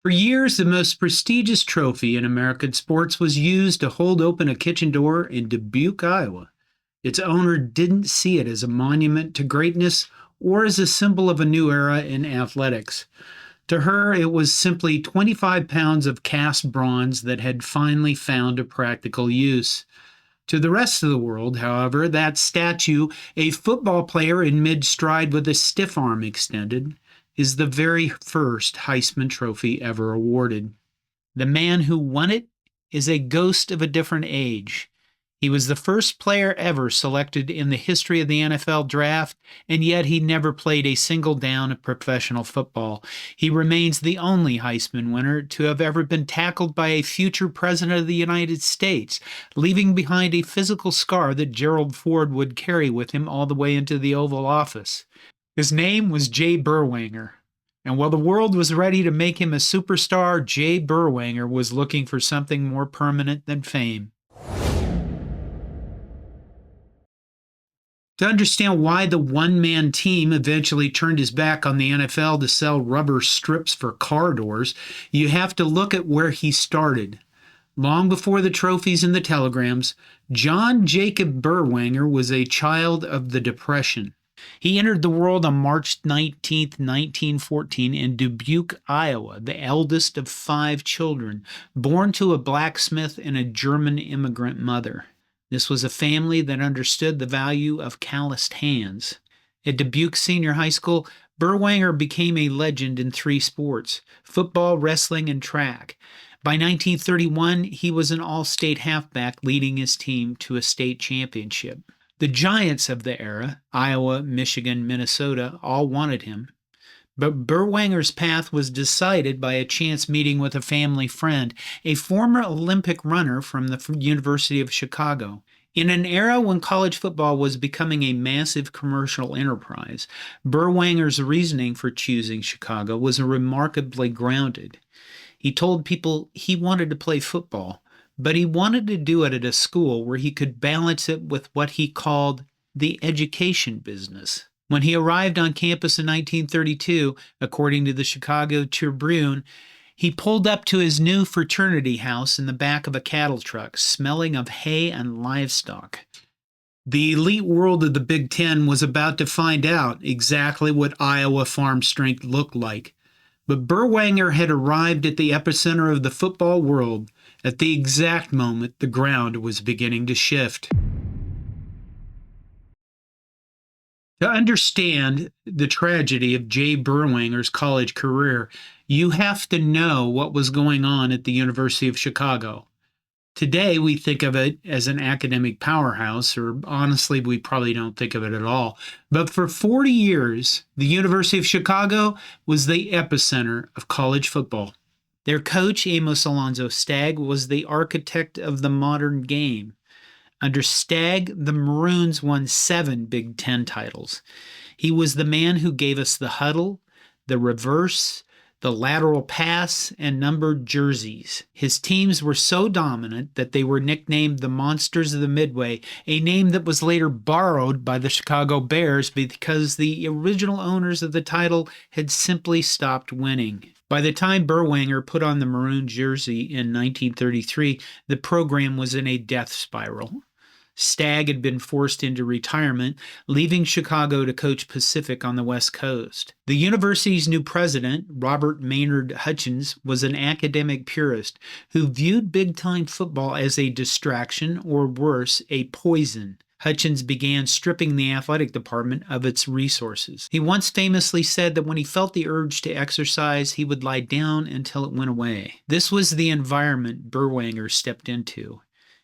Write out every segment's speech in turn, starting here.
For years, the most prestigious trophy in American sports was used to hold open a kitchen door in Dubuque, Iowa. Its owner didn't see it as a monument to greatness or as a symbol of a new era in athletics. To her, it was simply 25 pounds of cast bronze that had finally found a practical use. To the rest of the world, however, that statue, a football player in mid-stride with a stiff arm extended, is the very first Heisman Trophy ever awarded. The man who won it is a ghost of a different age. He was the first player ever selected in the history of the NFL draft, and yet he never played a single down of professional football. He remains the only Heisman winner to have ever been tackled by a future president of the United States, leaving behind a physical scar that Gerald Ford would carry with him all the way into the Oval Office. His name was Jay Berwanger, and while the world was ready to make him a superstar, Jay Berwanger was looking for something more permanent than fame. To understand why the one-man team eventually turned his back on the NFL to sell rubber strips for car doors, you have to look at where he started. Long before the trophies and the telegrams, John Jacob Berwanger was a child of the Depression. He entered the world on March 19, 1914, in Dubuque, Iowa, the eldest of 5 children, born to a blacksmith and a German immigrant mother. This was a family that understood the value of calloused hands. At Dubuque Senior High School, Berwanger became a legend in 3 sports: football, wrestling, and track. By 1931, he was an all-state halfback, leading his team to a state championship. The giants of the era, Iowa, Michigan, Minnesota, all wanted him. But Berwanger's path was decided by a chance meeting with a family friend, a former Olympic runner from the University of Chicago. In an era when college football was becoming a massive commercial enterprise, Berwanger's reasoning for choosing Chicago was remarkably grounded. He told people he wanted to play football, but he wanted to do it at a school where he could balance it with what he called the education business. When he arrived on campus in 1932, according to the Chicago Tribune, he pulled up to his new fraternity house in the back of a cattle truck, smelling of hay and livestock. The elite world of the Big Ten was about to find out exactly what Iowa farm strength looked like. But Berwanger had arrived at the epicenter of the football world at the exact moment the ground was beginning to shift. To understand the tragedy of Jay Berwanger's college career, you have to know what was going on at the University of Chicago. Today, we think of it as an academic powerhouse, or honestly, we probably don't think of it at all. But for 40 years, the University of Chicago was the epicenter of college football. Their coach, Amos Alonzo Stagg, was the architect of the modern game. Under Stagg, the Maroons won 7 Big Ten titles. He was the man who gave us the huddle, the reverse, the lateral pass, and numbered jerseys. His teams were so dominant that they were nicknamed the Monsters of the Midway, a name that was later borrowed by the Chicago Bears because the original owners of the title had simply stopped winning. By the time Berwanger put on the maroon jersey in 1933, the program was in a death spiral. Stagg had been forced into retirement, leaving Chicago to coach Pacific on the West Coast. The university's new president, Robert Maynard Hutchins, was an academic purist who viewed big-time football as a distraction, or worse, a poison. Hutchins began stripping the athletic department of its resources. He once famously said that when he felt the urge to exercise, he would lie down until it went away. This was the environment Berwanger stepped into.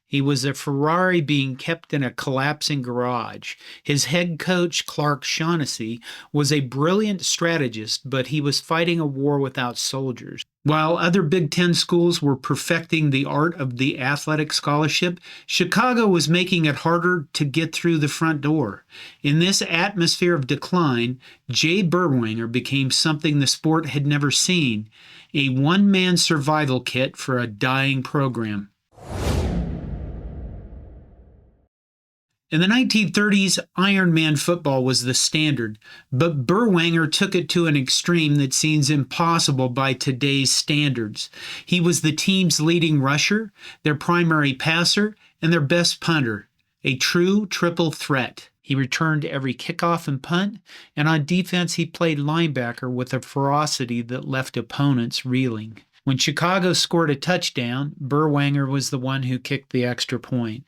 He was a Ferrari being kept in a collapsing garage. His head coach, Clark Shaughnessy, was a brilliant strategist, but he was fighting a war without soldiers. While other Big Ten schools were perfecting the art of the athletic scholarship, Chicago was making it harder to get through the front door. In this atmosphere of decline, Jay Berwanger became something the sport had never seen, a one-man survival kit for a dying program. In the 1930s, Ironman football was the standard, but Berwanger took it to an extreme that seems impossible by today's standards. He was the team's leading rusher, their primary passer, and their best punter, a true triple threat. He returned every kickoff and punt, and on defense he played linebacker with a ferocity that left opponents reeling. When Chicago scored a touchdown, Berwanger was the one who kicked the extra point.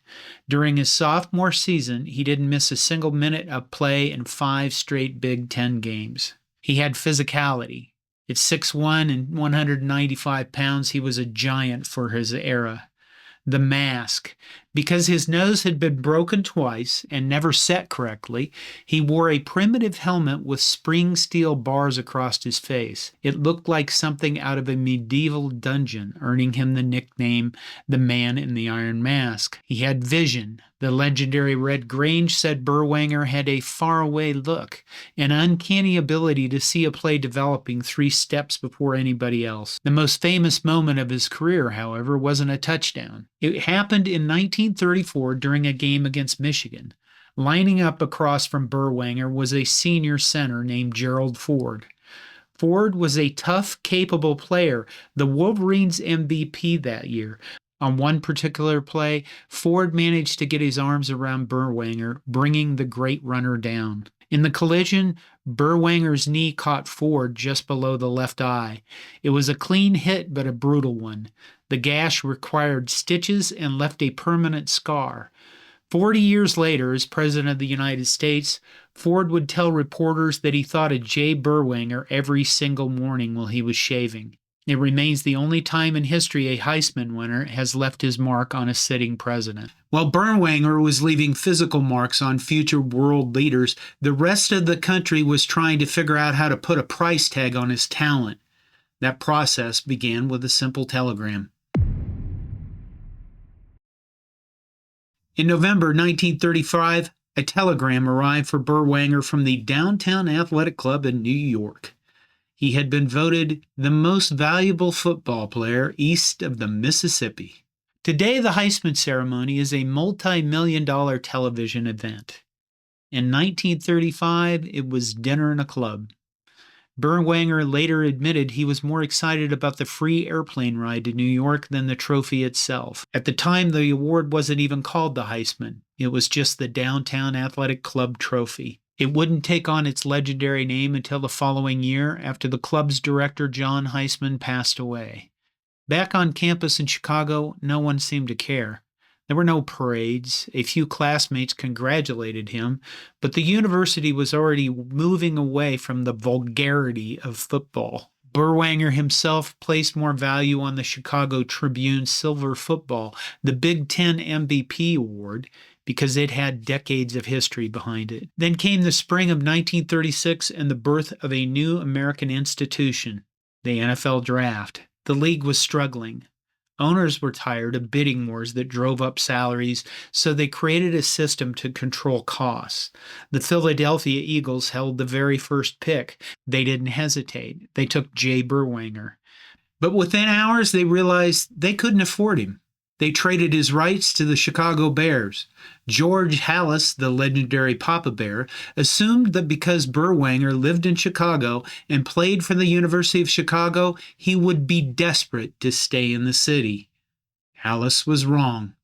During his sophomore season, he didn't miss a single minute of play in 5 straight Big Ten games. He had physicality. At 6'1" and 195 pounds, he was a giant for his era. The mask. Because his nose had been broken twice and never set correctly, he wore a primitive helmet with spring steel bars across his face. It looked like something out of a medieval dungeon, earning him the nickname the Man in the Iron Mask. He had vision. The legendary Red Grange said Berwanger had a faraway look, an uncanny ability to see a play developing 3 steps before anybody else. The most famous moment of his career, however, wasn't a touchdown. It happened in 1934 during a game against Michigan. Lining up across from Berwanger was a senior center named Gerald Ford. Ford was a tough, capable player, the Wolverines' MVP that year. On one particular play, Ford managed to get his arms around Berwanger, bringing the great runner down. In the collision, Berwanger's knee caught Ford just below the left eye. It was a clean hit, but a brutal one. The gash required stitches and left a permanent scar. 40 years later, as President of the United States, Ford would tell reporters that he thought of Jay Berwanger every single morning while he was shaving. It remains the only time in history a Heisman winner has left his mark on a sitting president. While Berwanger was leaving physical marks on future world leaders, the rest of the country was trying to figure out how to put a price tag on his talent. That process began with a simple telegram. In November 1935, a telegram arrived for Berwanger from the Downtown Athletic Club in New York. He had been voted the most valuable football player east of the Mississippi. Today, the Heisman ceremony is a multi-million-dollar television event. In 1935, it was dinner in a club. Berwanger later admitted he was more excited about the free airplane ride to New York than the trophy itself. At the time, the award wasn't even called the Heisman. It was just the Downtown Athletic Club trophy. It wouldn't take on its legendary name until the following year, after the club's director, John Heisman, passed away. Back on campus in Chicago, no one seemed to care. There were no parades. A few classmates congratulated him, but the university was already moving away from the vulgarity of football. Berwanger himself placed more value on the Chicago Tribune Silver Football, the Big Ten MVP award, because it had decades of history behind it. Then came the spring of 1936 and the birth of a new American institution, the NFL Draft. The league was struggling. Owners were tired of bidding wars that drove up salaries, so they created a system to control costs. The Philadelphia Eagles held the very first pick. They didn't hesitate. They took Jay Berwanger. But within hours, they realized they couldn't afford him. They traded his rights to the Chicago Bears. George Halas, the legendary Papa Bear, assumed that because Berwanger lived in Chicago and played for the University of Chicago, he would be desperate to stay in the city. Halas was wrong.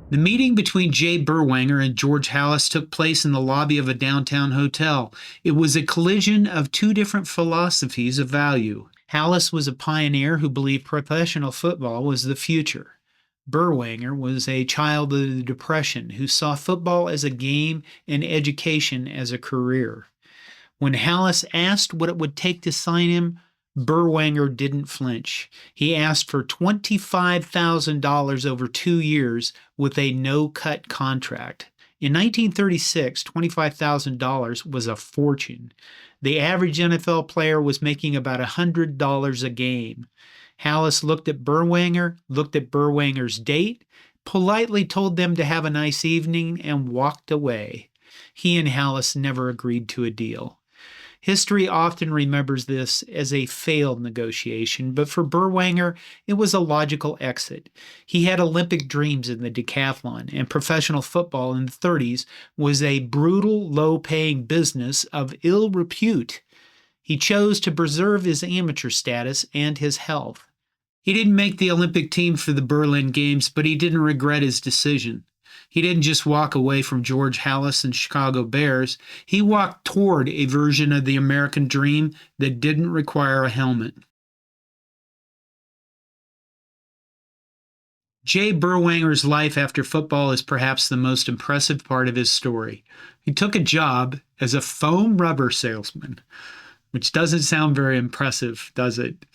The meeting between Jay Berwanger and George Halas took place in the lobby of a downtown hotel. It was a collision of 2 different philosophies of value. Halas was a pioneer who believed professional football was the future. Berwanger was a child of the Depression who saw football as a game and education as a career. When Halas asked what it would take to sign him, Berwanger didn't flinch. He asked for $25,000 over 2 years with a no-cut contract. In 1936, $25,000 was a fortune. The average NFL player was making about $100 a game. Halas looked at Berwanger's date, politely told them to have a nice evening, and walked away. He and Halas never agreed to a deal. History often remembers this as a failed negotiation, but for Berwanger, it was a logical exit. He had Olympic dreams in the decathlon, and professional football in the 30s was a brutal, low paying business of ill repute. He chose to preserve his amateur status and his health. He didn't make the Olympic team for the Berlin Games, but he didn't regret his decision. He didn't just walk away from George Halas and Chicago Bears. He walked toward a version of the American dream that didn't require a helmet. Jay Berwanger's life after football is perhaps the most impressive part of his story. He took a job as a foam rubber salesman, which doesn't sound very impressive, does it?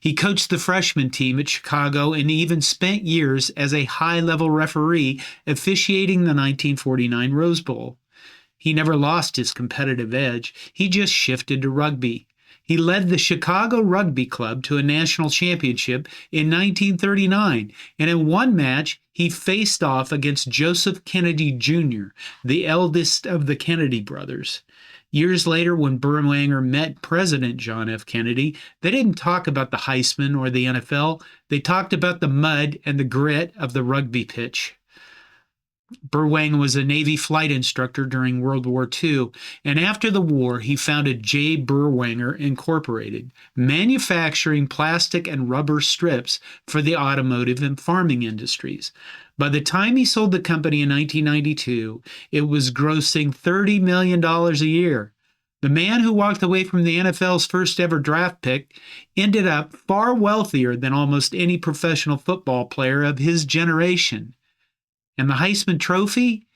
He coached the freshman team at Chicago and even spent years as a high-level referee officiating the 1949 Rose Bowl. He never lost his competitive edge. He just shifted to rugby. He led the Chicago Rugby Club to a national championship in 1939, and in one match, he faced off against Joseph Kennedy Jr., the eldest of the Kennedy brothers. Years later, when Berwanger met President John F. Kennedy, they didn't talk about the Heisman or the NFL. They talked about the mud and the grit of the rugby pitch. Berwanger was a Navy flight instructor during World War II, and after the war, he founded Jay Berwanger Incorporated, manufacturing plastic and rubber strips for the automotive and farming industries. By the time he sold the company in 1992, it was grossing $30 million a year. The man who walked away from the NFL's first ever draft pick ended up far wealthier than almost any professional football player of his generation. And the Heisman Trophy?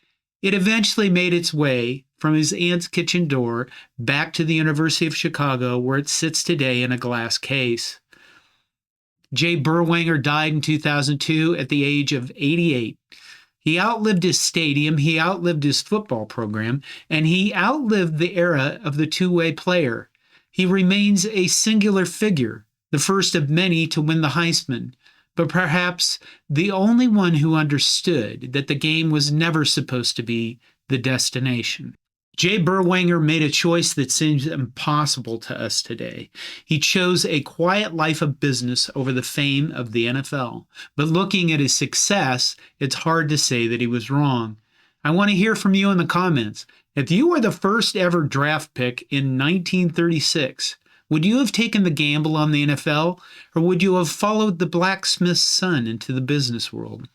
It eventually made its way from his aunt's kitchen door back to the University of Chicago, where it sits today in a glass case. Jay Berwanger died in 2002 at the age of 88. He outlived his stadium, he outlived his football program, and he outlived the era of the two-way player. He remains a singular figure, the first of many to win the Heisman, but perhaps the only one who understood that the game was never supposed to be the destination. Jay Berwanger made a choice that seems impossible to us today. He chose a quiet life of business over the fame of the NFL. But looking at his success, it's hard to say that he was wrong. I want to hear from you in the comments. If you were the first ever draft pick in 1936, would you have taken the gamble on the NFL, or would you have followed the blacksmith's son into the business world?